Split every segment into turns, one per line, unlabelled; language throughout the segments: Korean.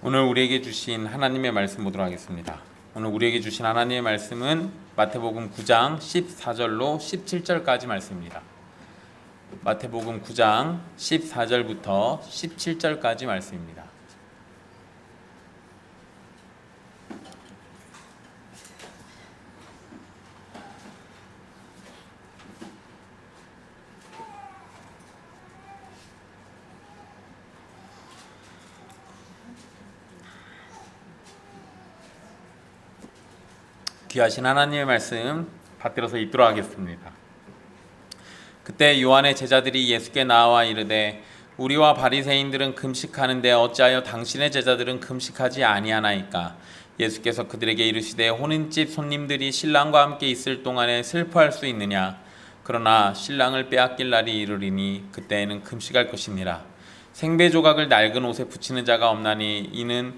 오늘 우리에게 주신 하나님의 말씀 보도록 하겠습니다. 오늘 우리에게 주신 하나님의 말씀은 마태복음 9장 14절로 17절까지 말씀입니다. 마태복음 9장 14절부터 17절까지 말씀입니다. 귀하신 하나님의 말씀 받들어서 읽도록 하겠습니다. 그때 요한의 제자들이 예수께 나와 이르되 우리와 바리새인들은 금식하는데 어찌하여 당신의 제자들은 금식하지 아니하나이까? 예수께서 그들에게 이르시되 혼인집 손님들이 신랑과 함께 있을 동안에 슬퍼할 수 있느냐? 그러나 신랑을 빼앗길 날이 이르리니 그때에는 금식할 것이니라. 생배 조각을 낡은 옷에 붙이는 자가 없나니 이는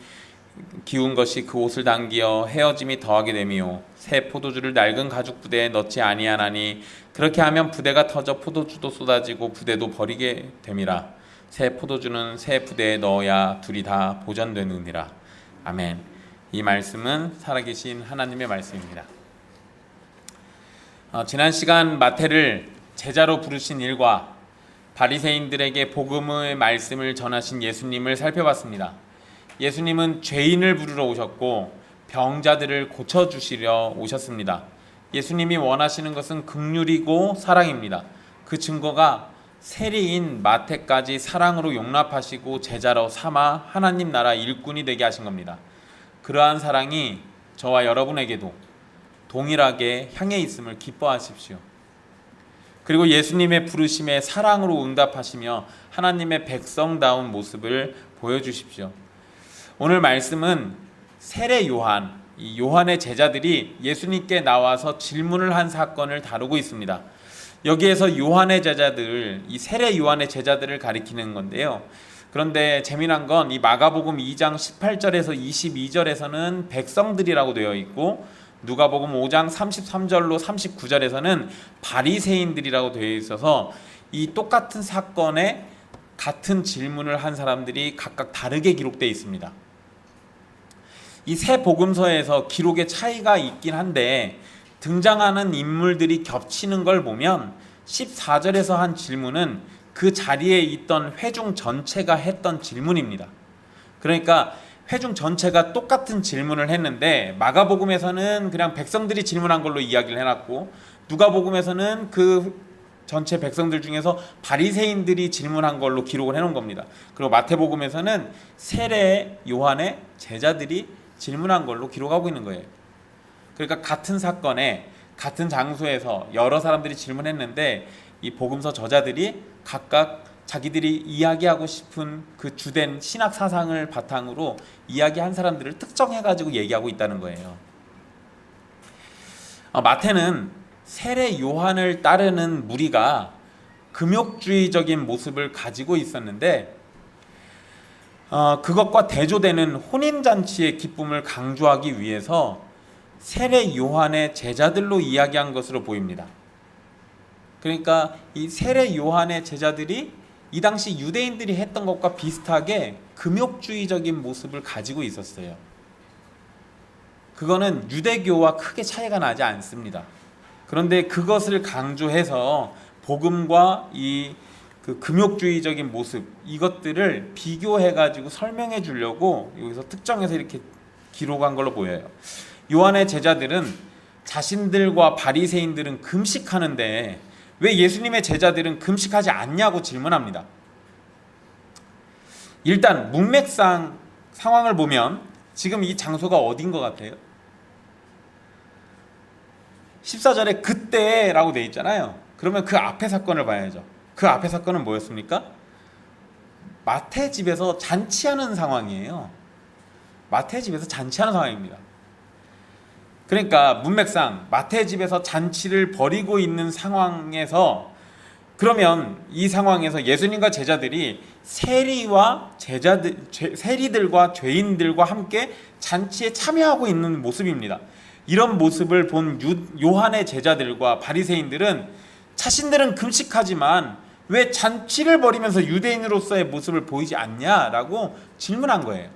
기운 것이 그 옷을 당기어 헤어짐이 더하게 되미요 새 포도주를 낡은 가죽 부대에 넣지 아니하나니 그렇게 하면 부대가 터져 포도주도 쏟아지고 부대도 버리게 됨이라. 새 포도주는 새 부대에 넣어야 둘이 다 보존되느니라. 아멘. 이 말씀은 살아계신 하나님의 말씀입니다. 지난 시간 마태를 제자로 부르신 일과 바리새인들에게 복음의 말씀을 전하신 예수님을 살펴봤습니다. 예수님은 죄인을 부르러 오셨고 병자들을 고쳐주시려 오셨습니다. 예수님이 원하시는 것은 긍휼이고 사랑입니다. 그 증거가 세리인 마태까지 사랑으로 용납하시고 제자로 삼아 하나님 나라 일꾼이 되게 하신 겁니다. 그러한 사랑이 저와 여러분에게도 동일하게 향해 있음을 기뻐하십시오. 그리고 예수님의 부르심에 사랑으로 응답하시며 하나님의 백성다운 모습을 보여주십시오. 오늘 말씀은 세례 요한, 이 요한의 제자들이 예수님께 나와서 질문을 한 사건을 다루고 있습니다. 여기에서 요한의 제자들, 이 세례 요한의 제자들을 가리키는 건데요. 그런데 재미난 건 이 마가복음 2장 18절에서 22절에서는 백성들이라고 되어 있고 누가복음 5장 33절로 39절에서는 바리새인들이라고 되어 있어서 이 똑같은 사건에 같은 질문을 한 사람들이 각각 다르게 기록되어 있습니다. 이 세 복음서에서 기록의 차이가 있긴 한데 등장하는 인물들이 겹치는 걸 보면 14절에서 한 질문은 그 자리에 있던 회중 전체가 했던 질문입니다. 그러니까 회중 전체가 똑같은 질문을 했는데 마가복음에서는 그냥 백성들이 질문한 걸로 이야기를 해놨고 누가복음에서는 그 전체 백성들 중에서 바리새인들이 질문한 걸로 기록을 해놓은 겁니다. 그리고 마태복음에서는 세례 요한의 제자들이 질문한 걸로 기록하고 있는 거예요. 그러니까 같은 사건에 같은 장소에서 여러 사람들이 질문했는데 이 복음서 저자들이 각각 자기들이 이야기하고 싶은 그 주된 신학 사상을 바탕으로 이야기한 사람들을 특정해가지고 얘기하고 있다는 거예요. 마태는 세례 요한을 따르는 무리가 금욕주의적인 모습을 가지고 있었는데 그것과 대조되는 혼인잔치의 기쁨을 강조하기 위해서 세례 요한의 제자들로 이야기한 것으로 보입니다. 그러니까 이 세례 요한의 제자들이 이 당시 유대인들이 했던 것과 비슷하게 금욕주의적인 모습을 가지고 있었어요. 그거는 유대교와 크게 차이가 나지 않습니다. 그런데 그것을 강조해서 복음과 그 금욕주의적인 모습 이것들을 비교해가지고 설명해 주려고 여기서 특정해서 이렇게 기록한 걸로 보여요. 요한의 제자들은 자신들과 바리새인들은 금식하는데 왜 예수님의 제자들은 금식하지 않냐고 질문합니다. 일단 문맥상 상황을 보면 지금 이 장소가 어딘 것 같아요? 14절에 그때라고 돼 있잖아요. 그러면 그 앞에 사건을 봐야죠. 그 앞에 사건은 뭐였습니까? 마태 집에서 잔치하는 상황이에요. 마태 집에서 잔치하는 상황입니다. 그러니까 문맥상 마태 집에서 잔치를 벌이고 있는 상황에서 그러면 이 상황에서 예수님과 제자들이 세리들과 죄인들과 함께 잔치에 참여하고 있는 모습입니다. 이런 모습을 본 요한의 제자들과 바리새인들은 자신들은 금식하지만 왜 잔치를 벌이면서 유대인으로서의 모습을 보이지 않냐라고 질문한 거예요.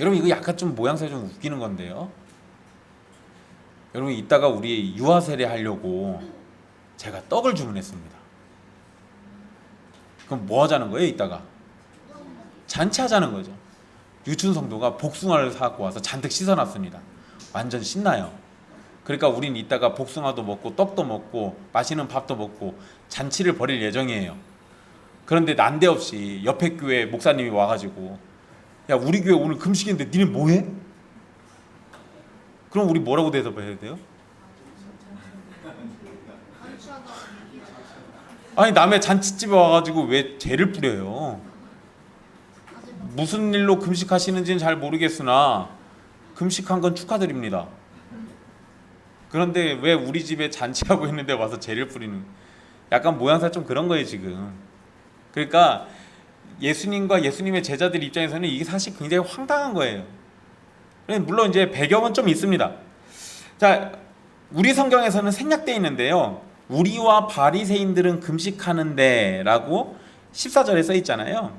여러분 이거 약간 좀 모양새가 좀 웃기는 건데요. 여러분 이따가 우리 유아 세례 하려고 제가 떡을 주문했습니다. 그럼 뭐 하자는 거예요? 이따가 잔치하자는 거죠. 유춘 성도가 복숭아를 사갖고 와서 잔뜩 씻어놨습니다. 완전 신나요. 그러니까 우린 이따가 복숭아도 먹고 떡도 먹고 맛있는 밥도 먹고 잔치를 벌일 예정이에요. 그런데 난데없이 옆에 교회 목사님이 와가지고 야 우리 교회 오늘 금식인데 니네 뭐해? 그럼 우리 뭐라고 대답해야 돼요? 아니 남의 잔치집에 와가지고 왜 죄를 뿌려요? 무슨 일로 금식하시는지는 잘 모르겠으나 금식한 건 축하드립니다. 그런데 왜 우리 집에 잔치하고 있는데 와서 죄를 뿌리는, 약간 모양새 좀 그런 거예요 지금. 그러니까 예수님과 예수님의 제자들 입장에서는 이게 사실 굉장히 황당한 거예요. 물론 이제 배경은 좀 있습니다. 자, 우리 성경에서는 생략되어 있는데요, 우리와 바리새인들은 금식하는데 라고 14절에 써 있잖아요.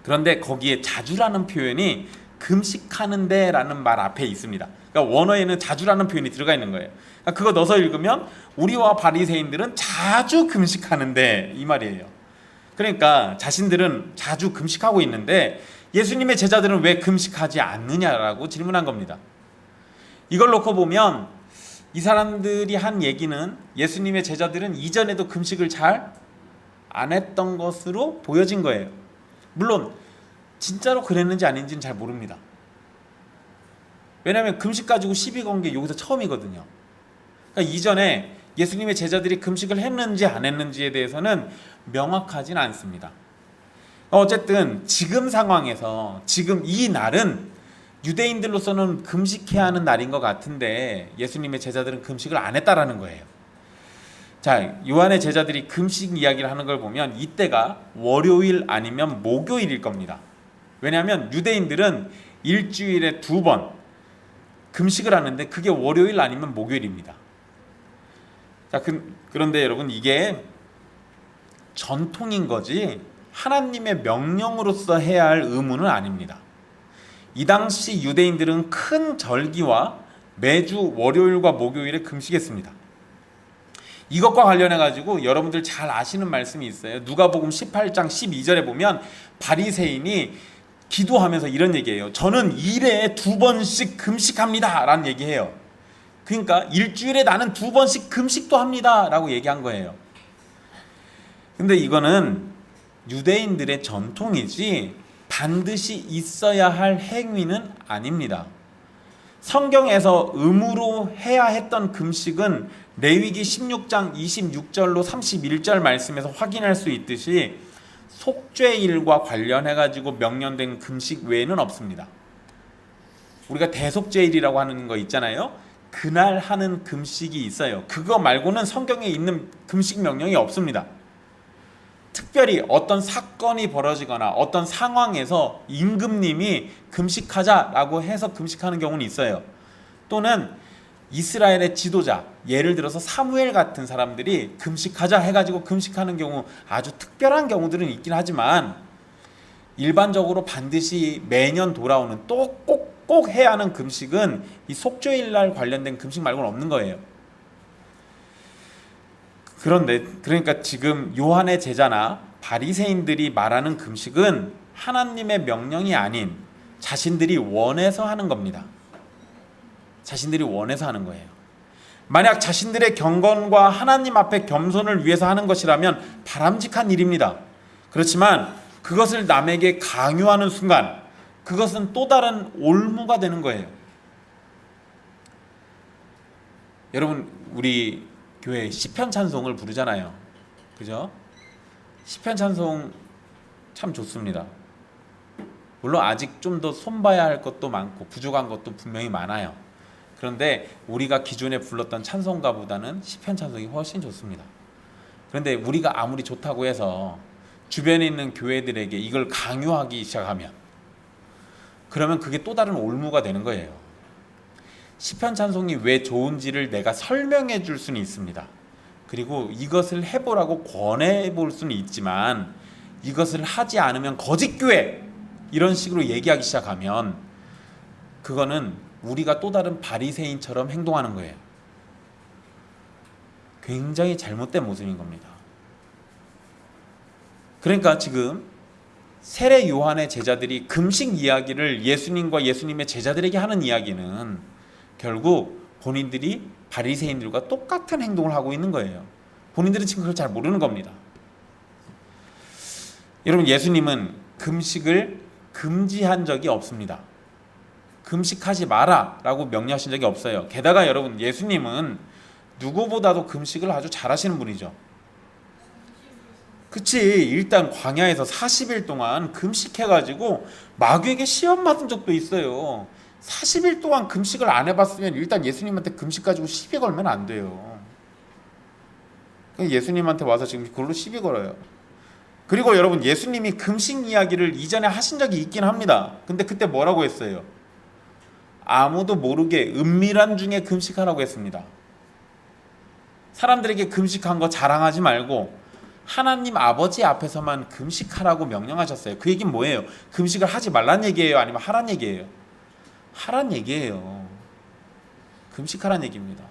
그런데 거기에 자주라는 표현이 금식하는데 라는 말 앞에 있습니다. 그러니까 원어에는 자주라는 표현이 들어가 있는 거예요. 그러니까 그거 넣어서 읽으면 우리와 바리새인들은 자주 금식하는데 이 말이에요. 그러니까 자신들은 자주 금식하고 있는데 예수님의 제자들은 왜 금식하지 않느냐라고 질문한 겁니다. 이걸 놓고 보면 이 사람들이 한 얘기는 예수님의 제자들은 이전에도 금식을 잘 안 했던 것으로 보여진 거예요. 물론 진짜로 그랬는지 아닌지는 잘 모릅니다. 왜냐하면 금식 가지고 시비 건 게 여기서 처음이거든요. 그러니까 이전에 예수님의 제자들이 금식을 했는지 안 했는지에 대해서는 명확하진 않습니다. 어쨌든 지금 상황에서 지금 이 날은 유대인들로서는 금식해야 하는 날인 것 같은데 예수님의 제자들은 금식을 안 했다라는 거예요. 자, 요한의 제자들이 금식 이야기를 하는 걸 보면 이때가 월요일 아니면 목요일일 겁니다. 왜냐하면 유대인들은 일주일에 2번 금식을 하는데 그게 월요일 아니면 목요일입니다. 자, 그런데 여러분 이게 전통인 거지 하나님의 명령으로서 해야 할 의무는 아닙니다. 이 당시 유대인들은 큰 절기와 매주 월요일과 목요일에 금식했습니다. 이것과 관련해 가지고 여러분들 잘 아시는 말씀이 있어요. 누가복음 18장 12절에 보면 바리새인이 기도하면서 이런 얘기해요. 저는 일에 2번씩 금식합니다 라는 얘기해요. 그러니까 일주일에 나는 2번씩 금식도 합니다 라고 얘기한 거예요. 근데 이거는 유대인들의 전통이지 반드시 있어야 할 행위는 아닙니다. 성경에서 의무로 해야 했던 금식은 레위기 16장 26절로 31절 말씀에서 확인할 수 있듯이 속죄일과 관련해 가지고 명령된 금식 외에는 없습니다. 우리가 대속죄일이라고 하는 거 있잖아요. 그날 하는 금식이 있어요. 그거 말고는 성경에 있는 금식 명령이 없습니다. 특별히 어떤 사건이 벌어지거나 어떤 상황에서 임금님이 금식하자라고 해서 금식하는 경우는 있어요. 또는 이스라엘의 지도자, 예를 들어서 사무엘 같은 사람들이 금식하자 해가지고 금식하는 경우, 아주 특별한 경우들은 있긴 하지만 일반적으로 반드시 매년 돌아오는 또 꼭 해야 하는 금식은 이 속죄일날 관련된 금식 말고는 없는 거예요. 그러니까 지금 요한의 제자나 바리새인들이 말하는 금식은 하나님의 명령이 아닌 자신들이 원해서 하는 겁니다. 자신들이 원해서 하는 거예요. 만약 자신들의 경건과 하나님 앞에 겸손을 위해서 하는 것이라면 바람직한 일입니다. 그렇지만 그것을 남에게 강요하는 순간 그것은 또 다른 올무가 되는 거예요. 여러분, 우리 교회 시편 찬송을 부르잖아요. 그죠? 시편 찬송 참 좋습니다. 물론 아직 좀 더 손봐야 할 것도 많고 부족한 것도 분명히 많아요. 그런데 우리가 기존에 불렀던 찬송가보다는 시편 찬송이 훨씬 좋습니다. 그런데 우리가 아무리 좋다고 해서 주변에 있는 교회들에게 이걸 강요하기 시작하면 그러면 그게 또 다른 올무가 되는 거예요. 시편 찬송이 왜 좋은지를 내가 설명해 줄 수는 있습니다. 그리고 이것을 해보라고 권해 볼 수는 있지만 이것을 하지 않으면 거짓교회 이런 식으로 얘기하기 시작하면 그거는 우리가 또 다른 바리새인처럼 행동하는 거예요. 굉장히 잘못된 모습인 겁니다. 그러니까 지금 세례 요한의 제자들이 금식 이야기를 예수님과 예수님의 제자들에게 하는 이야기는 결국 본인들이 바리새인들과 똑같은 행동을 하고 있는 거예요. 본인들은 지금 그걸 잘 모르는 겁니다. 여러분, 예수님은 금식을 금지한 적이 없습니다. 금식하지 마라 라고 명령하신 적이 없어요. 게다가 여러분, 예수님은 누구보다도 금식을 아주 잘하시는 분이죠. 그치, 일단 광야에서 40일 동안 금식해가지고 마귀에게 시험 받은 적도 있어요. 40일 동안 금식을 안 해봤으면 일단 예수님한테 금식 가지고 시비 걸면 안 돼요. 예수님한테 와서 지금 그걸로 시비 걸어요. 그리고 여러분, 예수님이 금식 이야기를 이전에 하신 적이 있긴 합니다. 근데 그때 뭐라고 했어요? 아무도 모르게 은밀한 중에 금식하라고 했습니다. 사람들에게 금식한 거 자랑하지 말고 하나님 아버지 앞에서만 금식하라고 명령하셨어요. 그 얘기는 뭐예요? 금식을 하지 말란 얘기예요? 아니면 하란 얘기예요? 하란 얘기예요. 금식하란 얘기입니다.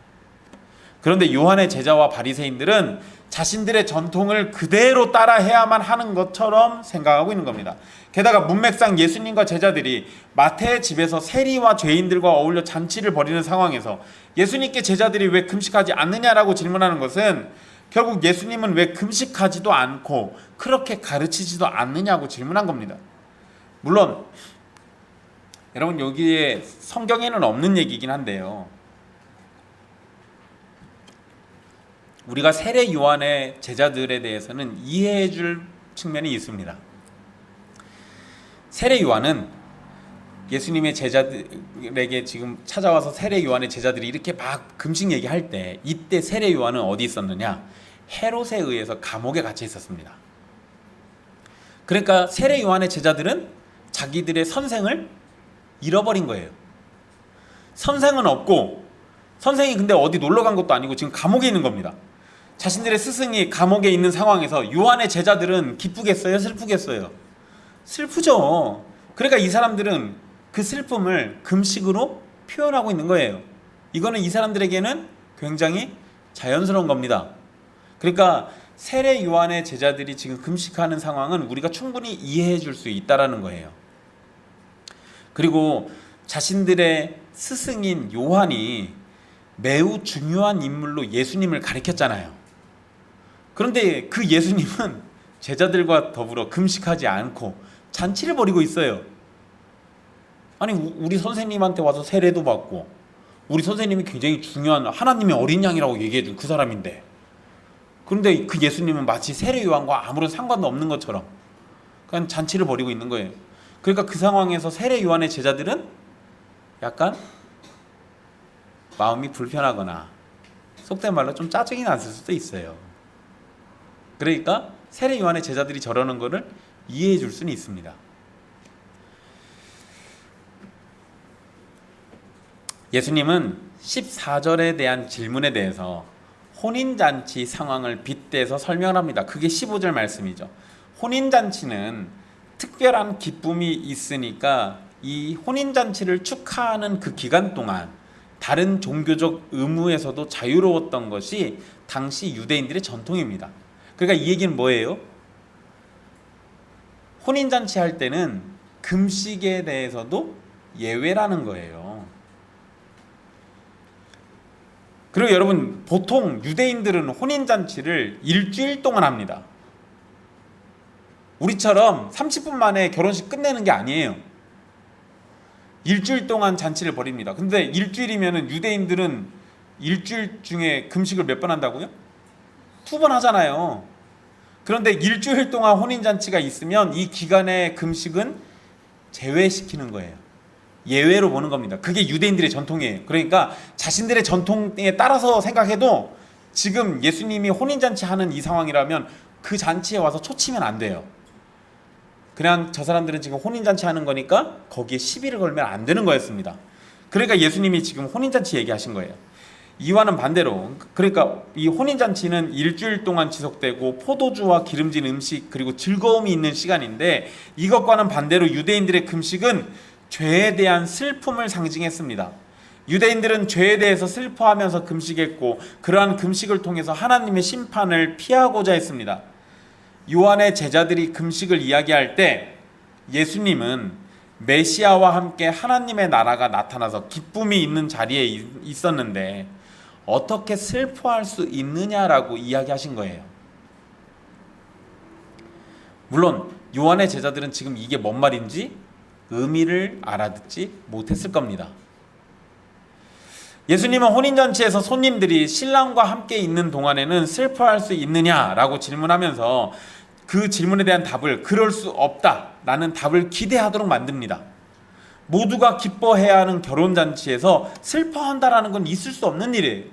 그런데 요한의 제자와 바리새인들은 자신들의 전통을 그대로 따라해야만 하는 것처럼 생각하고 있는 겁니다. 게다가 문맥상 예수님과 제자들이 마태의 집에서 세리와 죄인들과 어울려 잔치를 벌이는 상황에서 예수님께 제자들이 왜 금식하지 않느냐라고 질문하는 것은 결국 예수님은 왜 금식하지도 않고 그렇게 가르치지도 않느냐고 질문한 겁니다. 물론 여러분, 여기에 성경에는 없는 얘기긴 한데요, 우리가 세례 요한의 제자들에 대해서는 이해해 줄 측면이 있습니다. 세례 요한은 예수님의 제자들에게 지금 찾아와서 세례 요한의 제자들이 이렇게 막 금식 얘기할 때, 이때 세례 요한은 어디 있었느냐? 헤롯에 의해서 감옥에 갇혀 있었습니다. 그러니까 세례 요한의 제자들은 자기들의 선생을 잃어버린 거예요. 선생은 없고, 선생이 근데 어디 놀러 간 것도 아니고 지금 감옥에 있는 겁니다. 자신들의 스승이 감옥에 있는 상황에서 요한의 제자들은 기쁘겠어요? 슬프겠어요? 슬프죠. 그러니까 이 사람들은 그 슬픔을 금식으로 표현하고 있는 거예요. 이거는 이 사람들에게는 굉장히 자연스러운 겁니다. 그러니까 세례 요한의 제자들이 지금 금식하는 상황은 우리가 충분히 이해해 줄 수 있다라는 거예요. 그리고 자신들의 스승인 요한이 매우 중요한 인물로 예수님을 가리켰잖아요. 그런데 그 예수님은 제자들과 더불어 금식하지 않고 잔치를 벌이고 있어요. 아니, 우리 선생님한테 와서 세례도 받고, 우리 선생님이 굉장히 중요한 하나님의 어린 양이라고 얘기해 준 그 사람인데, 그런데 그 예수님은 마치 세례 요한과 아무런 상관도 없는 것처럼 그냥 잔치를 벌이고 있는 거예요. 그러니까 그 상황에서 세례 요한의 제자들은 약간 마음이 불편하거나 속된 말로 좀 짜증이 났을 수도 있어요. 그러니까 세례 요한의 제자들이 저러는 거를 이해해 줄 수는 있습니다. 예수님은 14절에 대한 질문에 대해서 혼인잔치 상황을 빗대서 설명을 합니다. 그게 15절 말씀이죠. 혼인잔치는 특별한 기쁨이 있으니까 이 혼인잔치를 축하하는 그 기간 동안 다른 종교적 의무에서도 자유로웠던 것이 당시 유대인들의 전통입니다. 그러니까 이 얘기는 뭐예요? 혼인잔치 할 때는 금식에 대해서도 예외라는 거예요. 그리고 여러분, 보통 유대인들은 혼인잔치를 일주일 동안 합니다. 우리처럼 30분 만에 결혼식 끝내는 게 아니에요. 일주일 동안 잔치를 벌입니다. 근데 일주일이면 유대인들은 일주일 중에 금식을 몇 번 한다고요? 2번 하잖아요. 그런데 일주일 동안 혼인잔치가 있으면 이 기간의 금식은 제외시키는 거예요. 예외로 보는 겁니다. 그게 유대인들의 전통이에요. 그러니까 자신들의 전통에 따라서 생각해도 지금 예수님이 혼인잔치 하는 이 상황이라면 그 잔치에 와서 초치면 안 돼요. 그냥 저 사람들은 지금 혼인잔치 하는 거니까 거기에 시비를 걸면 안 되는 거였습니다. 그러니까 예수님이 지금 혼인잔치 얘기하신 거예요. 이와는 반대로, 그러니까 이 혼인잔치는 일주일 동안 지속되고 포도주와 기름진 음식 그리고 즐거움이 있는 시간인데, 이것과는 반대로 유대인들의 금식은 죄에 대한 슬픔을 상징했습니다. 유대인들은 죄에 대해서 슬퍼하면서 금식했고 그러한 금식을 통해서 하나님의 심판을 피하고자 했습니다. 요한의 제자들이 금식을 이야기할 때 예수님은 메시아와 함께 하나님의 나라가 나타나서 기쁨이 있는 자리에 있었는데 어떻게 슬퍼할 수 있느냐라고 이야기하신 거예요. 물론 요한의 제자들은 지금 이게 뭔 말인지 의미를 알아듣지 못했을 겁니다. 예수님은 혼인잔치에서 손님들이 신랑과 함께 있는 동안에는 슬퍼할 수 있느냐라고 질문하면서 그 질문에 대한 답을 그럴 수 없다라는 답을 기대하도록 만듭니다. 모두가 기뻐해야 하는 결혼잔치에서 슬퍼한다라는 건 있을 수 없는 일이에요.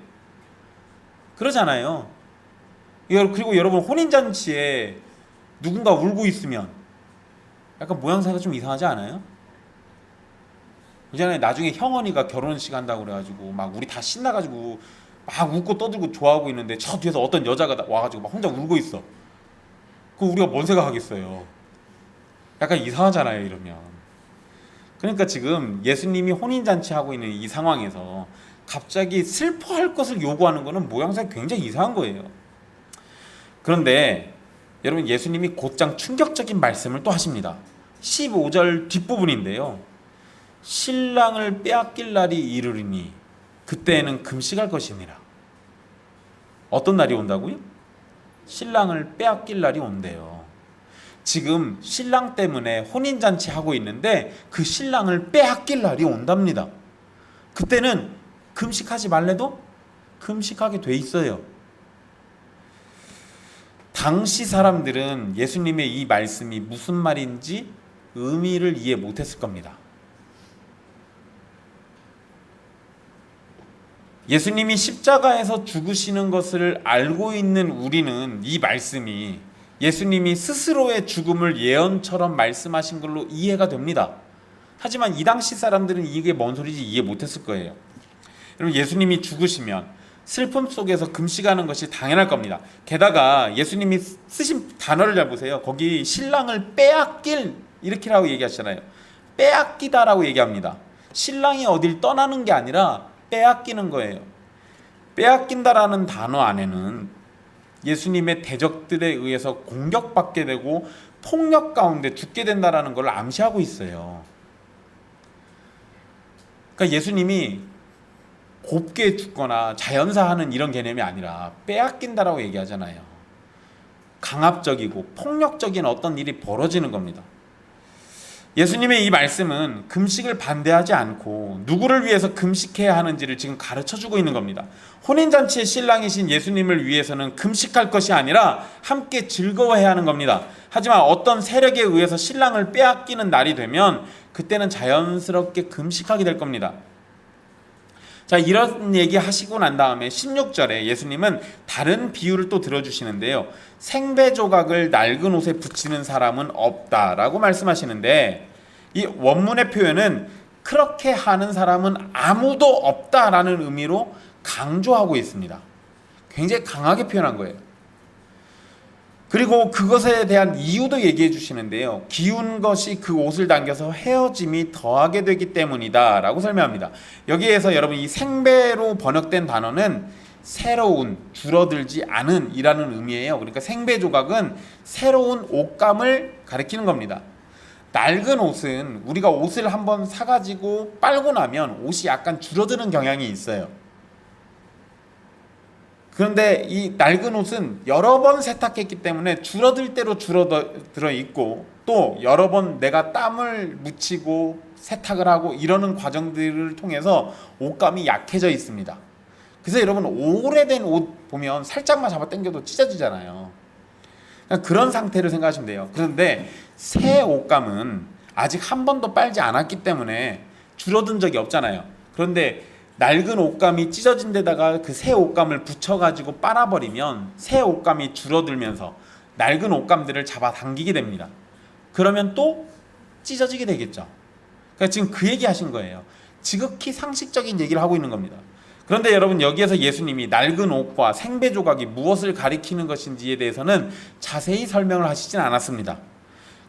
그러잖아요. 그리고 여러분, 혼인잔치에 누군가 울고 있으면 약간 모양새가 좀 이상하지 않아요? 그잖아요. 나중에 형언니가 결혼식 한다고 그래가지고 막 우리 다 신나가지고 막 웃고 떠들고 좋아하고 있는데 저 뒤에서 어떤 여자가 와가지고 막 혼자 울고 있어. 그 우리가 뭔 생각하겠어요? 약간 이상하잖아요, 이러면. 그러니까 지금 예수님이 혼인잔치 하고 있는 이 상황에서 갑자기 슬퍼할 것을 요구하는 것은 모양새가 굉장히 이상한 거예요. 그런데 여러분, 예수님이 곧장 충격적인 말씀을 또 하십니다. 15절 뒷부분인데요. 신랑을 빼앗길 날이 이르리니 그때에는 금식할 것이니라. 어떤 날이 온다고요? 신랑을 빼앗길 날이 온대요. 지금 신랑 때문에 혼인잔치 하고 있는데 그 신랑을 빼앗길 날이 온답니다. 그때는 금식하지 말래도 금식하게 돼 있어요. 당시 사람들은 예수님의 이 말씀이 무슨 말인지 의미를 이해 못했을 겁니다. 예수님이 십자가에서 죽으시는 것을 알고 있는 우리는 이 말씀이 예수님이 스스로의 죽음을 예언처럼 말씀하신 걸로 이해가 됩니다. 하지만 이 당시 사람들은 이게 뭔 소리인지 이해 못했을 거예요. 여러분, 예수님이 죽으시면 슬픔 속에서 금식하는 것이 당연할 겁니다. 게다가 예수님이 쓰신 단어를 잘 보세요. 거기 신랑을 빼앗길 이렇게라고 얘기하시잖아요. 빼앗기다라고 얘기합니다. 신랑이 어딜 떠나는 게 아니라 빼앗기는 거예요. 빼앗긴다라는 단어 안에는 예수님의 대적들에 의해서 공격받게 되고 폭력 가운데 죽게 된다라는 걸 암시하고 있어요. 그러니까 예수님이 곱게 죽거나 자연사하는 이런 개념이 아니라 빼앗긴다라고 얘기하잖아요. 강압적이고 폭력적인 어떤 일이 벌어지는 겁니다. 예수님의 이 말씀은 금식을 반대하지 않고 누구를 위해서 금식해야 하는지를 지금 가르쳐주고 있는 겁니다. 혼인잔치의 신랑이신 예수님을 위해서는 금식할 것이 아니라 함께 즐거워해야 하는 겁니다. 하지만 어떤 세력에 의해서 신랑을 빼앗기는 날이 되면 그때는 자연스럽게 금식하게 될 겁니다. 자, 이런 얘기 하시고 난 다음에 16절에 예수님은 다른 비유를 또 들어주시는데요. 생배 조각을 낡은 옷에 붙이는 사람은 없다라고 말씀하시는데, 이 원문의 표현은 그렇게 하는 사람은 아무도 없다라는 의미로 강조하고 있습니다. 굉장히 강하게 표현한 거예요. 그리고 그것에 대한 이유도 얘기해 주시는데요. 기운 것이 그 옷을 당겨서 헤어짐이 더하게 되기 때문이다 라고 설명합니다. 여기에서 여러분, 이 생배로 번역된 단어는 새로운, 줄어들지 않은 이라는 의미예요. 그러니까 생배 조각은 새로운 옷감을 가리키는 겁니다. 낡은 옷은 우리가 옷을 한번 사가지고 빨고 나면 옷이 약간 줄어드는 경향이 있어요. 그런데 이 낡은 옷은 여러 번 세탁했기 때문에 줄어들 대로 줄어들어 있고, 또 여러 번 내가 땀을 묻히고 세탁을 하고 이러는 과정들을 통해서 옷감이 약해져 있습니다. 그래서 여러분, 오래된 옷 보면 살짝만 잡아 당겨도 찢어지잖아요. 그런 상태를 생각하시면 돼요. 그런데 새 옷감은 아직 한 번도 빨지 않았기 때문에 줄어든 적이 없잖아요. 그런데 낡은 옷감이 찢어진 데다가 그 새 옷감을 붙여가지고 빨아버리면 새 옷감이 줄어들면서 낡은 옷감들을 잡아당기게 됩니다. 그러면 또 찢어지게 되겠죠. 그러니까 지금 그 얘기 하신 거예요. 지극히 상식적인 얘기를 하고 있는 겁니다. 그런데 여러분, 여기에서 예수님이 낡은 옷과 생배 조각이 무엇을 가리키는 것인지에 대해서는 자세히 설명을 하시진 않았습니다.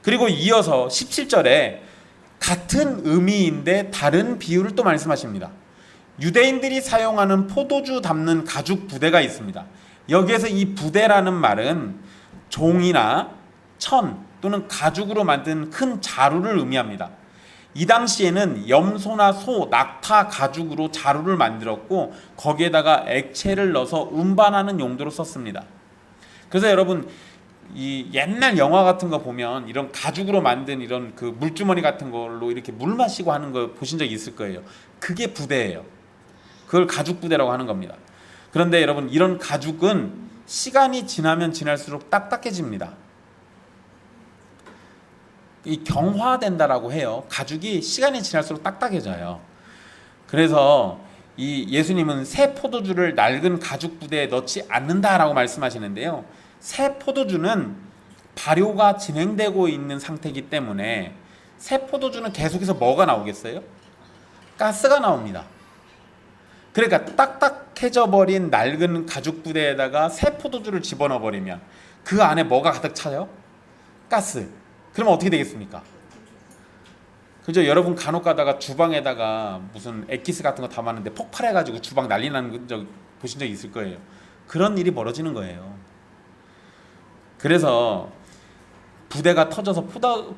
그리고 이어서 17절에 같은 의미인데 다른 비유를 또 말씀하십니다. 유대인들이 사용하는 포도주 담는 가죽 부대가 있습니다. 여기에서 이 부대라는 말은 종이나 천 또는 가죽으로 만든 큰 자루를 의미합니다. 이 당시에는 염소나 소, 낙타 가죽으로 자루를 만들었고 거기에다가 액체를 넣어서 운반하는 용도로 썼습니다. 그래서 여러분 이 옛날 영화 같은 거 보면 이런 가죽으로 만든 이런 그 물주머니 같은 걸로 이렇게 물 마시고 하는 거 보신 적 있을 거예요. 그게 부대예요. 그걸 가죽 부대라고 하는 겁니다. 그런데 여러분 이런 가죽은 시간이 지나면 지날수록 딱딱해집니다. 이 경화된다라고 해요. 가죽이 시간이 지날수록 딱딱해져요. 그래서 이 예수님은 새 포도주를 낡은 가죽 부대에 넣지 않는다라고 말씀하시는데요. 새 포도주는 발효가 진행되고 있는 상태이기 때문에 새 포도주는 계속해서 뭐가 나오겠어요? 가스가 나옵니다. 그러니까 딱딱해져 버린 낡은 가죽 부대에다가 새 포도주를 집어넣어 버리면 그 안에 뭐가 가득 차요? 가스. 그러면 어떻게 되겠습니까? 그죠? 여러분 간혹 가다가 주방에다가 무슨 액기스 같은 거 담았는데 폭발해가지고 주방 난리 나는 적 보신 적 있을 거예요. 그런 일이 벌어지는 거예요. 그래서 부대가 터져서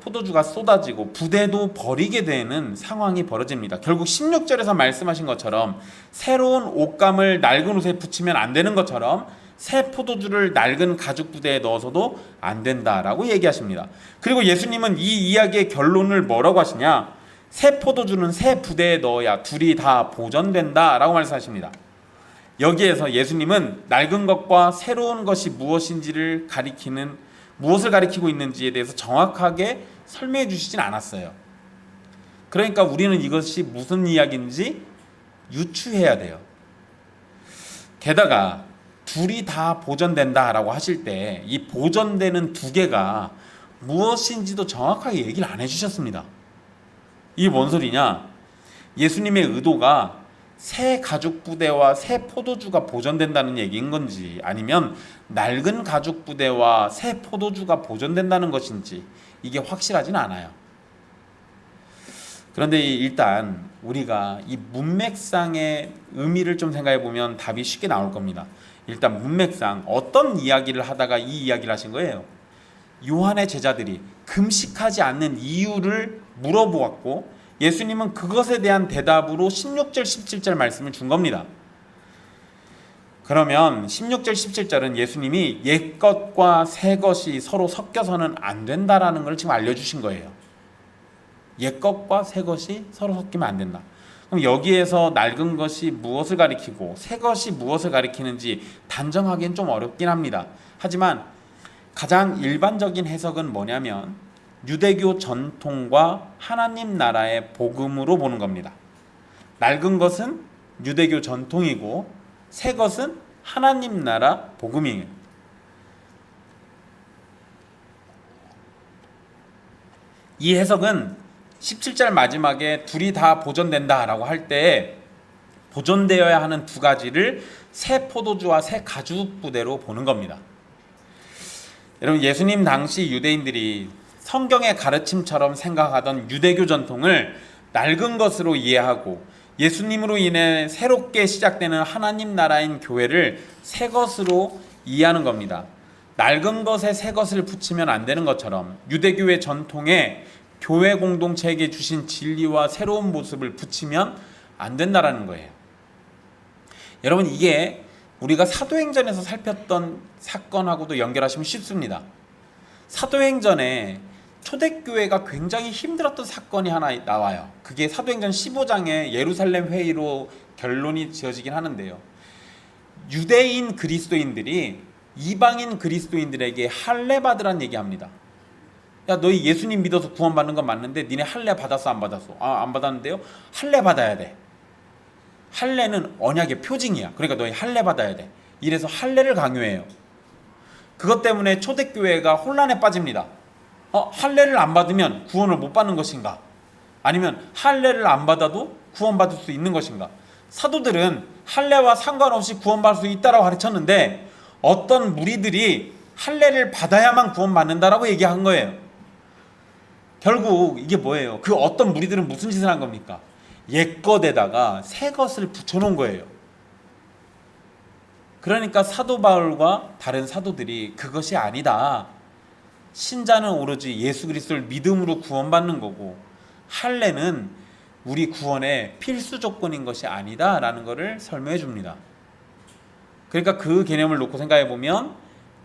포도주가 쏟아지고 부대도 버리게 되는 상황이 벌어집니다. 결국 16절에서 말씀하신 것처럼 새로운 옷감을 낡은 옷에 붙이면 안 되는 것처럼 새 포도주를 낡은 가죽 부대에 넣어서도 안 된다라고 얘기하십니다. 그리고 예수님은 이 이야기의 결론을 뭐라고 하시냐? 새 포도주는 새 부대에 넣어야 둘이 다 보존된다라고 말씀하십니다. 여기에서 예수님은 낡은 것과 새로운 것이 무엇인지를 무엇을 가리키고 있는지에 대해서 정확하게 설명해 주시진 않았어요. 그러니까 우리는 이것이 무슨 이야기인지 유추해야 돼요. 게다가 둘이 다 보존된다라고 하실 때 이 보존되는 두 개가 무엇인지도 정확하게 얘기를 안 해주셨습니다. 이게 뭔 소리냐? 예수님의 의도가 새 가죽 부대와 새 포도주가 보존된다는 얘기인 건지 아니면 낡은 가죽 부대와 새 포도주가 보존된다는 것인지 이게 확실하진 않아요. 그런데 일단 우리가 이 문맥상의 의미를 좀 생각해 보면 답이 쉽게 나올 겁니다. 일단 문맥상 어떤 이야기를 하다가 이 이야기를 하신 거예요? 요한의 제자들이 금식하지 않는 이유를 물어보았고 예수님은 그것에 대한 대답으로 16절 17절 말씀을 준 겁니다. 그러면 16절 17절은 예수님이 옛것과 새것이 서로 섞여서는 안 된다라는 걸 지금 알려주신 거예요. 옛것과 새것이 서로 섞이면 안 된다. 그럼 여기에서 낡은 것이 무엇을 가리키고 새것이 무엇을 가리키는지 단정하기는 좀 어렵긴 합니다. 하지만 가장 일반적인 해석은 뭐냐면 유대교 전통과 하나님 나라의 복음으로 보는 겁니다. 낡은 것은 유대교 전통이고 새 것은 하나님 나라 복음이에요. 이 해석은 17절 마지막에 둘이 다 보존된다라고 할 때 보존되어야 하는 두 가지를 새 포도주와 새 가죽 부대로 보는 겁니다. 여러분 예수님 당시 유대인들이 성경의 가르침처럼 생각하던 유대교 전통을 낡은 것으로 이해하고 예수님으로 인해 새롭게 시작되는 하나님 나라인 교회를 새 것으로 이해하는 겁니다. 낡은 것에 새 것을 붙이면 안 되는 것처럼 유대교의 전통에 교회 공동체에게 주신 진리와 새로운 모습을 붙이면 안 된다라는 거예요. 여러분 이게 우리가 사도행전에서 살폈던 사건하고도 연결하시면 쉽습니다. 사도행전에 초대교회가 굉장히 힘들었던 사건이 하나 나와요. 그게 사도행전 15장의 예루살렘 회의로 결론이 지어지긴 하는데요. 유대인 그리스도인들이 이방인 그리스도인들에게 할례 받으라는 얘기합니다. 야 너희 예수님 믿어서 구원받는 건 맞는데 니네 할례 받았어 안 받았어? 안 받았는데요? 할례 받아야 돼. 할례는 언약의 표징이야. 그러니까 너희 할례 받아야 돼. 이래서 할례를 강요해요. 그것 때문에 초대교회가 혼란에 빠집니다. 할례를 안 받으면 구원을 못 받는 것인가? 아니면 할례를 안 받아도 구원받을 수 있는 것인가? 사도들은 할례와 상관없이 구원받을 수 있다라고 가르쳤는데 어떤 무리들이 할례를 받아야만 구원받는다라고 얘기한 거예요. 결국 이게 뭐예요? 그 어떤 무리들은 무슨 짓을 한 겁니까? 옛것에다가 새 것을 붙여놓은 거예요. 그러니까 사도 바울과 다른 사도들이 그것이 아니다. 신자는 오로지 예수 그리스도를 믿음으로 구원받는 거고 할례는 우리 구원의 필수 조건인 것이 아니다 라는 것을 설명해 줍니다. 그러니까 그 개념을 놓고 생각해 보면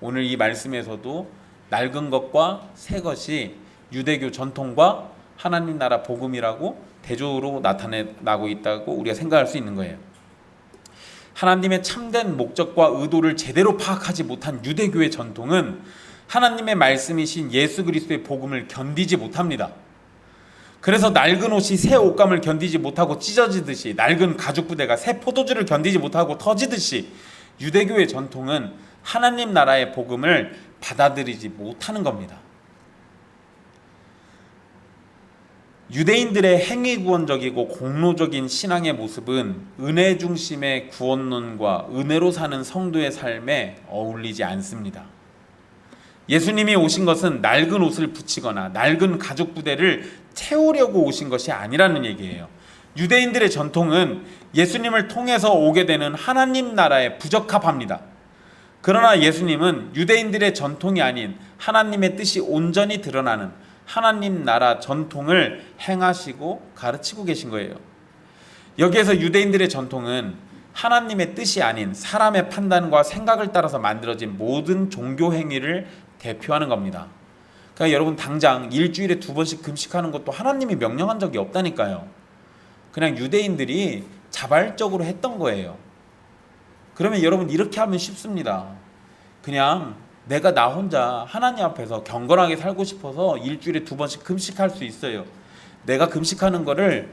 오늘 이 말씀에서도 낡은 것과 새 것이 유대교 전통과 하나님 나라 복음이라고 대조로 나타나고 있다고 우리가 생각할 수 있는 거예요. 하나님의 참된 목적과 의도를 제대로 파악하지 못한 유대교의 전통은 하나님의 말씀이신 예수 그리스도의 복음을 견디지 못합니다. 그래서 낡은 옷이 새 옷감을 견디지 못하고 찢어지듯이, 낡은 가죽 부대가 새 포도주를 견디지 못하고 터지듯이 유대교의 전통은 하나님 나라의 복음을 받아들이지 못하는 겁니다. 유대인들의 행위구원적이고 공로적인 신앙의 모습은 은혜 중심의 구원론과 은혜로 사는 성도의 삶에 어울리지 않습니다. 예수님이 오신 것은 낡은 옷을 붙이거나 낡은 가죽 부대를 채우려고 오신 것이 아니라는 얘기예요. 유대인들의 전통은 예수님을 통해서 오게 되는 하나님 나라에 부적합합니다. 그러나 예수님은 유대인들의 전통이 아닌 하나님의 뜻이 온전히 드러나는 하나님 나라 전통을 행하시고 가르치고 계신 거예요. 여기에서 유대인들의 전통은 하나님의 뜻이 아닌 사람의 판단과 생각을 따라서 만들어진 모든 종교 행위를 대표하는 겁니다. 그러니까 여러분 당장 일주일에 2번씩 금식하는 것도 하나님이 명령한 적이 없다니까요. 그냥 유대인들이 자발적으로 했던 거예요. 그러면 여러분 이렇게 하면 쉽습니다. 그냥 내가 나 혼자 하나님 앞에서 경건하게 살고 싶어서 일주일에 2번씩 금식할 수 있어요. 내가 금식하는 거를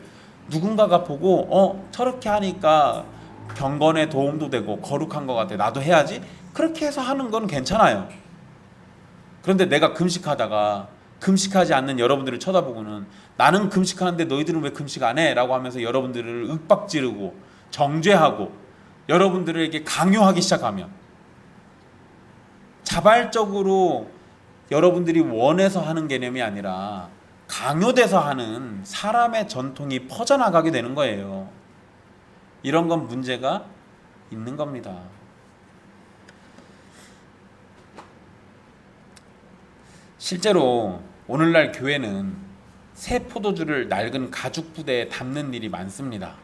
누군가가 보고 저렇게 하니까 경건에 도움도 되고 거룩한 것 같아, 나도 해야지, 그렇게 해서 하는 건 괜찮아요. 그런데 내가 금식하다가 금식하지 않는 여러분들을 쳐다보고는 나는 금식하는데 너희들은 왜 금식 안 해? 라고 하면서 여러분들을 윽박지르고 정죄하고 여러분들에게 강요하기 시작하면, 자발적으로 여러분들이 원해서 하는 개념이 아니라 강요돼서 하는 사람의 전통이 퍼져나가게 되는 거예요. 이런 건 문제가 있는 겁니다. 실제로 오늘날 교회는 새 포도주를 낡은 가죽 부대에 담는 일이 많습니다.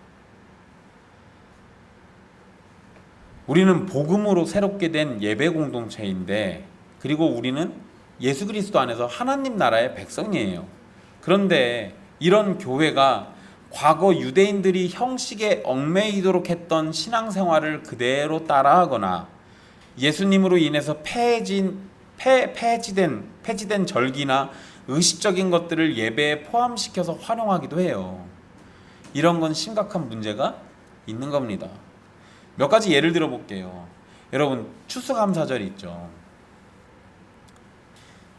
우리는 복음으로 새롭게 된 예배 공동체인데, 그리고 우리는 예수 그리스도 안에서 하나님 나라의 백성이에요. 그런데 이런 교회가 과거 유대인들이 형식에 얽매이도록 했던 신앙생활을 그대로 따라하거나 예수님으로 인해서 폐지된 절기나 의식적인 것들을 예배에 포함시켜서 활용하기도 해요. 이런 건 심각한 문제가 있는 겁니다. 몇 가지 예를 들어 볼게요. 여러분, 추수감사절 있죠.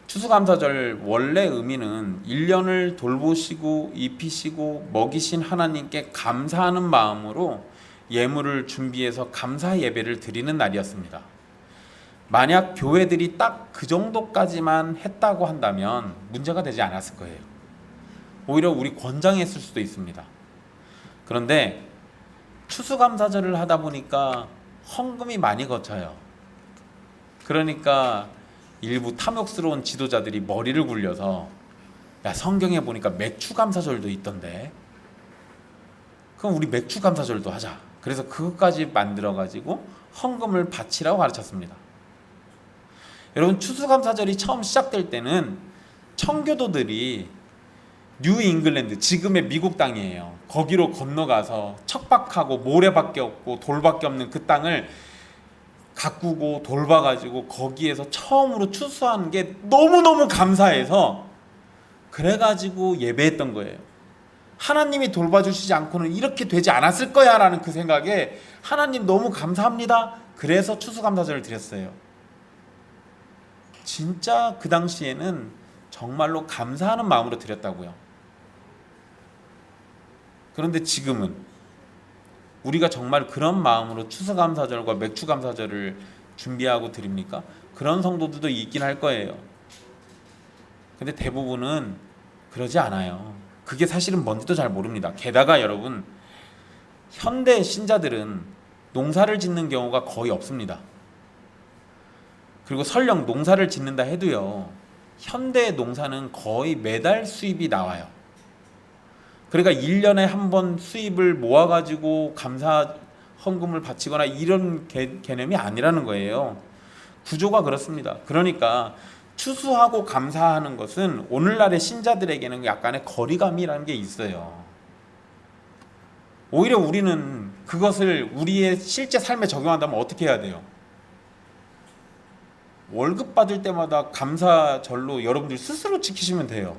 추수감사절 원래 의미는 1년을 돌보시고 입히시고 먹이신 하나님께 감사하는 마음으로 예물을 준비해서 감사 예배를 드리는 날이었습니다. 만약 교회들이 딱 그 정도까지만 했다고 한다면 문제가 되지 않았을 거예요. 오히려 우리 권장했을 수도 있습니다. 그런데 추수감사절을 하다 보니까 헌금이 많이 거쳐요. 그러니까 일부 탐욕스러운 지도자들이 머리를 굴려서, 야, 성경에 보니까 맥추감사절도 있던데 그럼 우리 맥추감사절도 하자. 그래서 그것까지 만들어가지고 헌금을 바치라고 가르쳤습니다. 여러분, 추수감사절이 처음 시작될 때는 청교도들이 뉴 잉글랜드, 지금의 미국 땅이에요. 거기로 건너가서 척박하고 모래밖에 없고 돌밖에 없는 그 땅을 가꾸고 돌봐가지고 거기에서 처음으로 추수하는 게 너무너무 감사해서 그래가지고 예배했던 거예요. 하나님이 돌봐주시지 않고는 이렇게 되지 않았을 거야 라는 그 생각에 하나님 너무 감사합니다. 그래서 추수감사절을 드렸어요. 진짜 그 당시에는 정말로 감사하는 마음으로 드렸다고요. 그런데 지금은 우리가 정말 그런 마음으로 추수감사절과 맥추감사절을 준비하고 드립니까? 그런 성도들도 있긴 할 거예요. 근데 대부분은 그러지 않아요. 그게 사실은 뭔지도 잘 모릅니다. 게다가 여러분, 현대 신자들은 농사를 짓는 경우가 거의 없습니다. 그리고 설령 농사를 짓는다 해도요, 현대 농사는 거의 매달 수입이 나와요. 그러니까 1년에 한 번 수입을 모아가지고 감사 헌금을 바치거나 이런 개념이 아니라는 거예요. 구조가 그렇습니다. 그러니까 추수하고 감사하는 것은 오늘날의 신자들에게는 약간의 거리감이라는 게 있어요. 오히려 우리는 그것을 우리의 실제 삶에 적용한다면 어떻게 해야 돼요? 월급 받을 때마다 감사절로 여러분들 스스로 지키시면 돼요.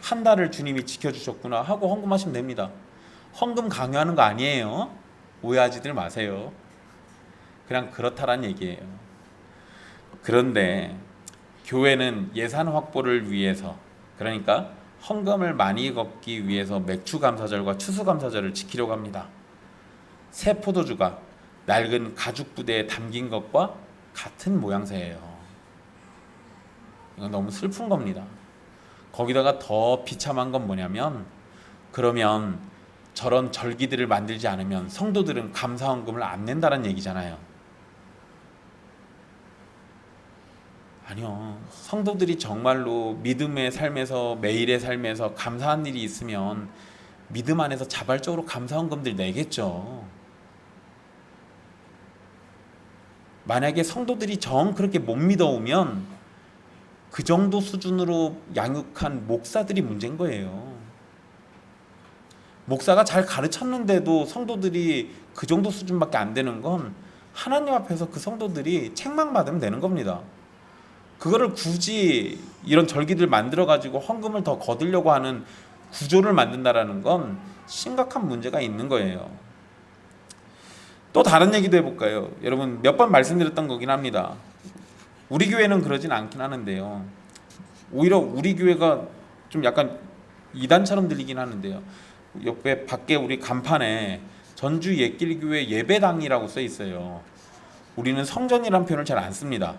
한 달을 주님이 지켜주셨구나 하고 헌금하시면 됩니다. 헌금 강요하는 거 아니에요. 오해하지들 마세요. 그냥 그렇다란 얘기예요. 그런데 교회는 예산 확보를 위해서, 그러니까 헌금을 많이 걷기 위해서 맥추감사절과 추수감사절을 지키려고 합니다. 새 포도주가 낡은 가죽 부대에 담긴 것과 같은 모양새예요. 이건 너무 슬픈 겁니다. 거기다가 더 비참한 건 뭐냐면, 그러면 저런 절기들을 만들지 않으면 성도들은 감사헌금을 안 낸다는 얘기잖아요. 아니요. 성도들이 정말로 믿음의 삶에서, 매일의 삶에서 감사한 일이 있으면 믿음 안에서 자발적으로 감사헌금들 내겠죠. 만약에 성도들이 정 그렇게 못 믿어오면 그 정도 수준으로 양육한 목사들이 문제인 거예요. 목사가 잘 가르쳤는데도 성도들이 그 정도 수준밖에 안 되는 건 하나님 앞에서 그 성도들이 책망받으면 되는 겁니다. 그거를 굳이 이런 절기들 만들어 가지고 헌금을 더 거두려고 하는 구조를 만든다라는 건 심각한 문제가 있는 거예요. 또 다른 얘기도 해볼까요? 여러분, 몇 번 말씀드렸던 거긴 합니다. 우리 교회는 그러진 않긴 하는데요, 오히려 우리 교회가 좀 약간 이단처럼 들리긴 하는데요, 옆에 밖에 우리 간판에 전주 예길교회 예배당이라고 써 있어요. 우리는 성전이라는 표현을 잘 안 씁니다.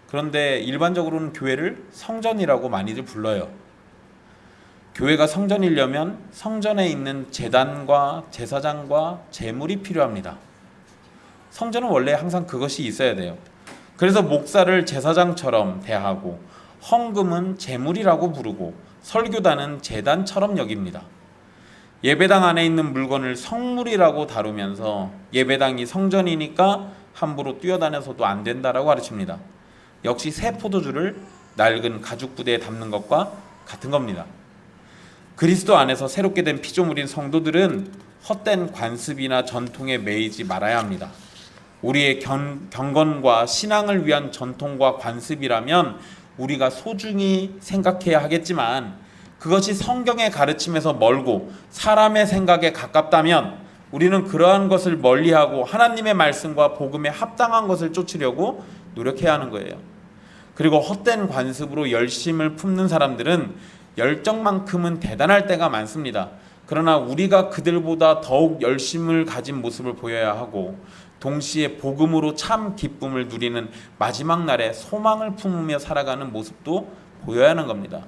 그런데 일반적으로는 교회를 성전이라고 많이들 불러요. 교회가 성전이려면 성전에 있는 제단과 제사장과 제물이 필요합니다. 성전은 원래 항상 그것이 있어야 돼요. 그래서 목사를 제사장처럼 대하고 헌금은 제물이라고 부르고 설교단은 제단처럼 여깁니다. 예배당 안에 있는 물건을 성물이라고 다루면서 예배당이 성전이니까 함부로 뛰어다녀서도 안 된다라고 가르칩니다. 역시 새 포도주를 낡은 가죽 부대에 담는 것과 같은 겁니다. 그리스도 안에서 새롭게 된 피조물인 성도들은 헛된 관습이나 전통에 매이지 말아야 합니다. 우리의 경건과 신앙을 위한 전통과 관습이라면 우리가 소중히 생각해야 하겠지만, 그것이 성경의 가르침에서 멀고 사람의 생각에 가깝다면 우리는 그러한 것을 멀리하고 하나님의 말씀과 복음에 합당한 것을 쫓으려고 노력해야 하는 거예요. 그리고 헛된 관습으로 열심을 품는 사람들은 열정만큼은 대단할 때가 많습니다. 그러나 우리가 그들보다 더욱 열심을 가진 모습을 보여야 하고, 동시에 복음으로 참 기쁨을 누리는 마지막 날에 소망을 품으며 살아가는 모습도 보여야 하는 겁니다.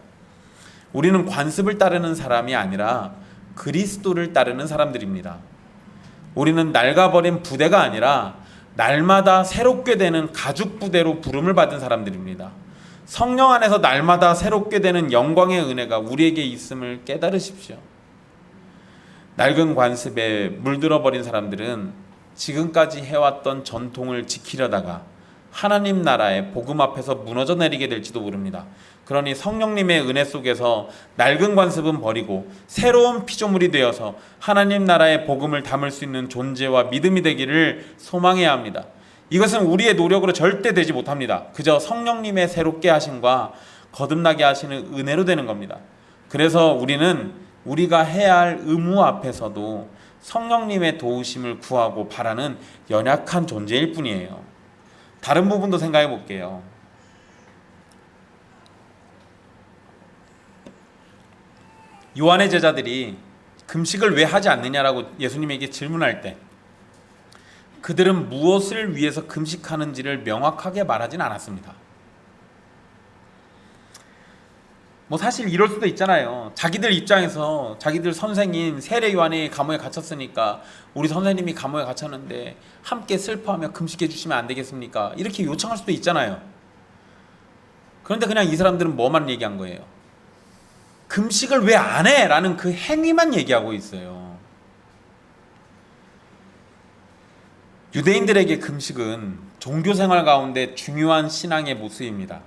우리는 관습을 따르는 사람이 아니라 그리스도를 따르는 사람들입니다. 우리는 낡아버린 부대가 아니라 날마다 새롭게 되는 가죽 부대로 부름을 받은 사람들입니다. 성령 안에서 날마다 새롭게 되는 영광의 은혜가 우리에게 있음을 깨달으십시오. 낡은 관습에 물들어버린 사람들은 지금까지 해왔던 전통을 지키려다가 하나님 나라의 복음 앞에서 무너져 내리게 될지도 모릅니다. 그러니 성령님의 은혜 속에서 낡은 관습은 버리고 새로운 피조물이 되어서 하나님 나라의 복음을 담을 수 있는 존재와 믿음이 되기를 소망해야 합니다. 이것은 우리의 노력으로 절대 되지 못합니다. 그저 성령님의 새롭게 하심과 거듭나게 하시는 은혜로 되는 겁니다. 그래서 우리는 우리가 해야 할 의무 앞에서도 성령님의 도우심을 구하고 바라는 연약한 존재일 뿐이에요. 다른 부분도 생각해 볼게요. 요한의 제자들이 금식을 왜 하지 않느냐라고 예수님에게 질문할 때 그들은 무엇을 위해서 금식하는지를 명확하게 말하진 않았습니다. 뭐 사실 이럴 수도 있잖아요. 자기들 입장에서 자기들 선생인 세례 요한이 감옥에 갇혔으니까 우리 선생님이 감옥에 갇혔는데 함께 슬퍼하며 금식해 주시면 안 되겠습니까? 이렇게 요청할 수도 있잖아요. 그런데 그냥 이 사람들은 뭐만 얘기한 거예요? 금식을 왜 안 해? 라는 그 행위만 얘기하고 있어요. 유대인들에게 금식은 종교생활 가운데 중요한 신앙의 모습입니다.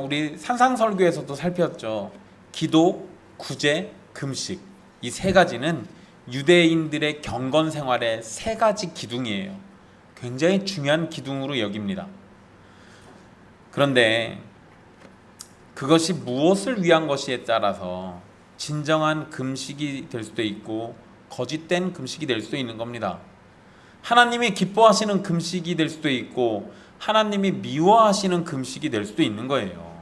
우리 산상설교에서도 살폈죠. 기도, 구제, 금식, 이 세 가지는 유대인들의 경건 생활의 세 가지 기둥이에요. 굉장히 중요한 기둥으로 여깁니다. 그런데 그것이 무엇을 위한 것이에 따라서 진정한 금식이 될 수도 있고 거짓된 금식이 될 수도 있는 겁니다. 하나님이 기뻐하시는 금식이 될 수도 있고 하나님이 미워하시는 금식이 될 수도 있는 거예요.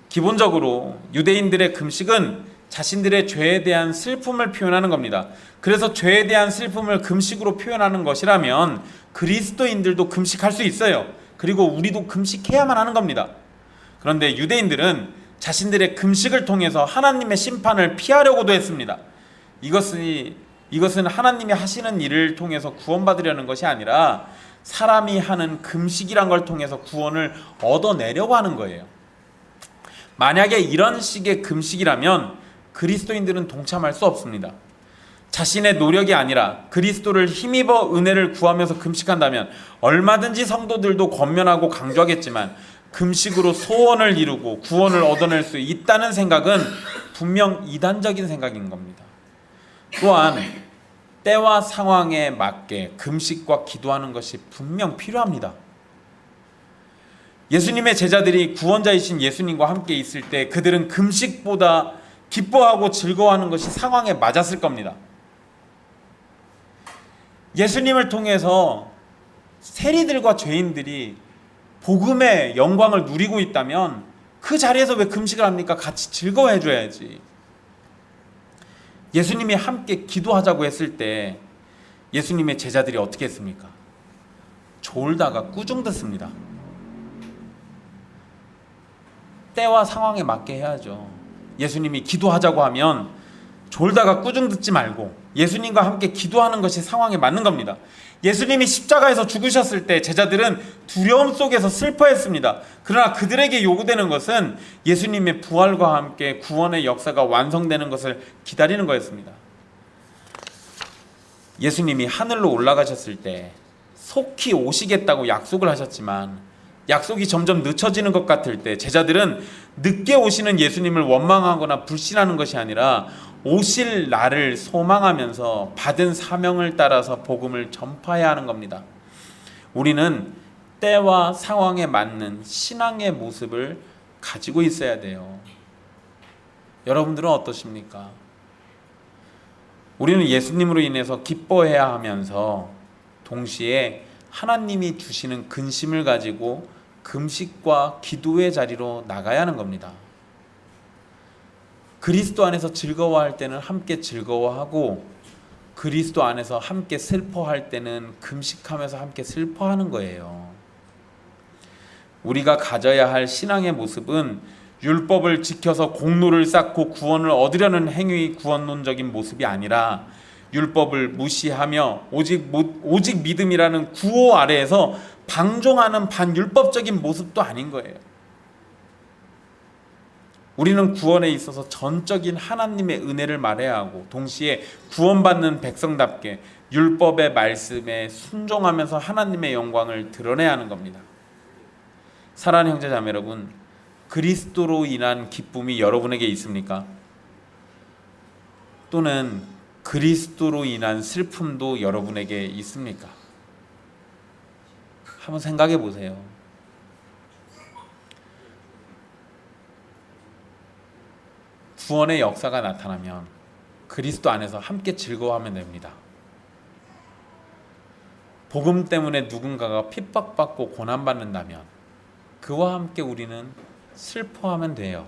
기본적으로 유대인들의 금식은 자신들의 죄에 대한 슬픔을 표현하는 겁니다. 그래서 죄에 대한 슬픔을 금식으로 표현하는 것이라면 그리스도인들도 금식할 수 있어요. 그리고 우리도 금식해야만 하는 겁니다. 그런데 유대인들은 자신들의 금식을 통해서 하나님의 심판을 피하려고도 했습니다. 이것은 하나님이 하시는 일을 통해서 구원받으려는 것이 아니라 사람이 하는 금식이란 걸 통해서 구원을 얻어내려고 하는 거예요. 만약에 이런 식의 금식이라면 그리스도인들은 동참할 수 없습니다. 자신의 노력이 아니라 그리스도를 힘입어 은혜를 구하면서 금식한다면 얼마든지 성도들도 권면하고 강조하겠지만 금식으로 소원을 이루고 구원을 얻어낼 수 있다는 생각은 분명 이단적인 생각인 겁니다. 또한 때와 상황에 맞게 금식과 기도하는 것이 분명 필요합니다. 예수님의 제자들이 구원자이신 예수님과 함께 있을 때 그들은 금식보다 기뻐하고 즐거워하는 것이 상황에 맞았을 겁니다. 예수님을 통해서 세리들과 죄인들이 복음의 영광을 누리고 있다면 그 자리에서 왜 금식을 합니까? 같이 즐거워해 줘야지. 예수님이 함께 기도하자고 했을 때 예수님의 제자들이 어떻게 했습니까? 졸다가 꾸중 듣습니다. 때와 상황에 맞게 해야죠. 예수님이 기도하자고 하면 졸다가 꾸중 듣지 말고 예수님과 함께 기도하는 것이 상황에 맞는 겁니다. 예수님이 십자가에서 죽으셨을 때 제자들은 두려움 속에서 슬퍼했습니다. 그러나 그들에게 요구되는 것은 예수님의 부활과 함께 구원의 역사가 완성되는 것을 기다리는 거였습니다. 예수님이 하늘로 올라가셨을 때 속히 오시겠다고 약속을 하셨지만 약속이 점점 늦춰지는 것 같을 때 제자들은 늦게 오시는 예수님을 원망하거나 불신하는 것이 아니라 오실 날을 소망하면서 받은 사명을 따라서 복음을 전파해야 하는 겁니다. 우리는 때와 상황에 맞는 신앙의 모습을 가지고 있어야 돼요. 여러분들은 어떠십니까? 우리는 예수님으로 인해서 기뻐해야 하면서 동시에 하나님이 주시는 근심을 가지고 금식과 기도의 자리로 나가야 하는 겁니다. 그리스도 안에서 즐거워할 때는 함께 즐거워하고 그리스도 안에서 함께 슬퍼할 때는 금식하면서 함께 슬퍼하는 거예요. 우리가 가져야 할 신앙의 모습은 율법을 지켜서 공로를 쌓고 구원을 얻으려는 행위 구원론적인 모습이 아니라 율법을 무시하며 오직 믿음이라는 구호 아래에서 방종하는 반율법적인 모습도 아닌 거예요. 우리는 구원에 있어서 전적인 하나님의 은혜를 말해야 하고 동시에 구원받는 백성답게 율법의 말씀에 순종하면서 하나님의 영광을 드러내야 하는 겁니다. 사랑하는 형제 자매 여러분, 그리스도로 인한 기쁨이 여러분에게 있습니까? 또는 그리스도로 인한 슬픔도 여러분에게 있습니까? 한번 생각해 보세요. 구원의 역사가 나타나면 그리스도 안에서 함께 즐거워하면 됩니다. 복음 때문에 누군가가 핍박받고 고난받는다면 그와 함께 우리는 슬퍼하면 돼요.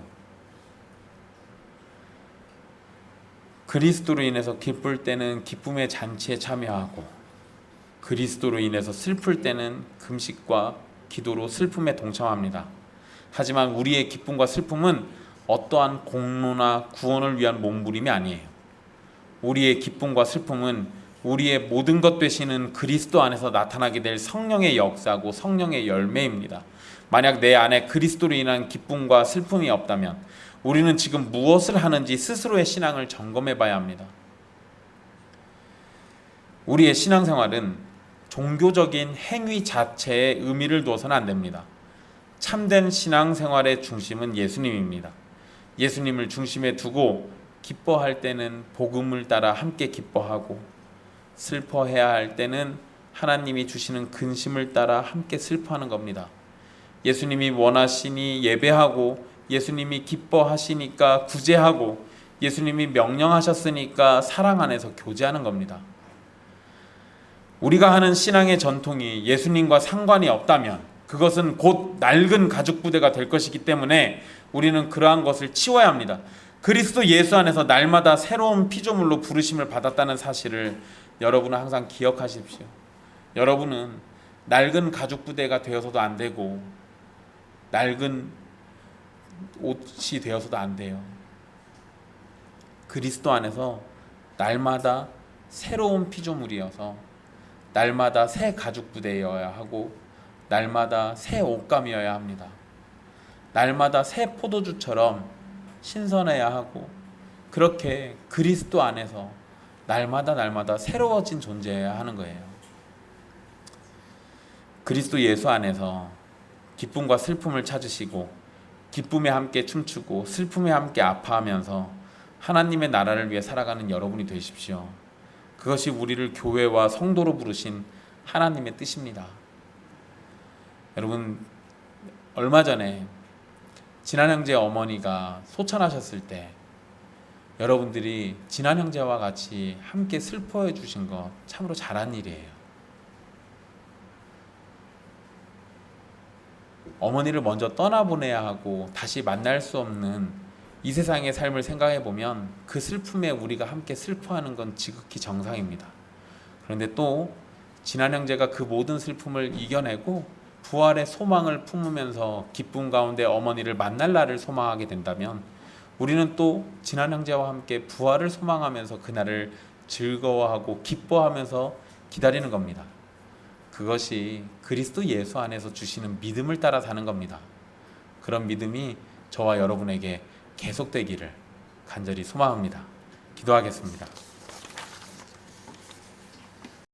그리스도로 인해서 기쁠 때는 기쁨의 잔치에 참여하고 그리스도로 인해서 슬플 때는 금식과 기도로 슬픔에 동참합니다. 하지만 우리의 기쁨과 슬픔은 어떠한 공로나 구원을 위한 몸부림이 아니에요. 우리의 기쁨과 슬픔은 우리의 모든 것 되시는 그리스도 안에서 나타나게 될 성령의 역사고 성령의 열매입니다. 만약 내 안에 그리스도로 인한 기쁨과 슬픔이 없다면 우리는 지금 무엇을 하는지 스스로의 신앙을 점검해 봐야 합니다. 우리의 신앙생활은 종교적인 행위 자체에 의미를 두어서는 안 됩니다. 참된 신앙생활의 중심은 예수님입니다. 예수님을 중심에 두고 기뻐할 때는 복음을 따라 함께 기뻐하고, 슬퍼해야 할 때는 하나님이 주시는 근심을 따라 함께 슬퍼하는 겁니다. 예수님이 원하시니 예배하고, 예수님이 기뻐하시니까 구제하고, 예수님이 명령하셨으니까 사랑 안에서 교제하는 겁니다. 우리가 하는 신앙의 전통이 예수님과 상관이 없다면 그것은 곧 낡은 가죽 부대가 될 것이기 때문에 우리는 그러한 것을 치워야 합니다. 그리스도 예수 안에서 날마다 새로운 피조물로 부르심을 받았다는 사실을 여러분은 항상 기억하십시오. 여러분은 낡은 가죽 부대가 되어서도 안 되고 낡은 옷이 되어서도 안 돼요. 그리스도 안에서 날마다 새로운 피조물이어서 날마다 새 가죽 부대여야 하고 날마다 새 옷감이어야 합니다. 날마다 새 포도주처럼 신선해야 하고, 그렇게 그리스도 안에서 날마다 새로워진 존재여야 하는 거예요. 그리스도 예수 안에서 기쁨과 슬픔을 찾으시고 기쁨에 함께 춤추고 슬픔에 함께 아파하면서 하나님의 나라를 위해 살아가는 여러분이 되십시오. 그것이 우리를 교회와 성도로 부르신 하나님의 뜻입니다. 여러분, 얼마 전에 진한 형제 어머니가 소천하셨을 때 여러분들이 진한 형제와 같이 함께 슬퍼해 주신 것 참으로 잘한 일이에요. 어머니를 먼저 떠나보내야 하고 다시 만날 수 없는 이 세상의 삶을 생각해 보면 그 슬픔에 우리가 함께 슬퍼하는 건 지극히 정상입니다. 그런데 또 진한 형제가 그 모든 슬픔을 이겨내고 부활의 소망을 품으면서 기쁨 가운데 어머니를 만날 날을 소망하게 된다면 우리는 또 진한 형제와 함께 부활을 소망하면서 그날을 즐거워하고 기뻐하면서 기다리는 겁니다. 그것이 그리스도 예수 안에서 주시는 믿음을 따라 사는 겁니다. 그런 믿음이 저와 여러분에게 계속되기를 간절히 소망합니다. 기도하겠습니다.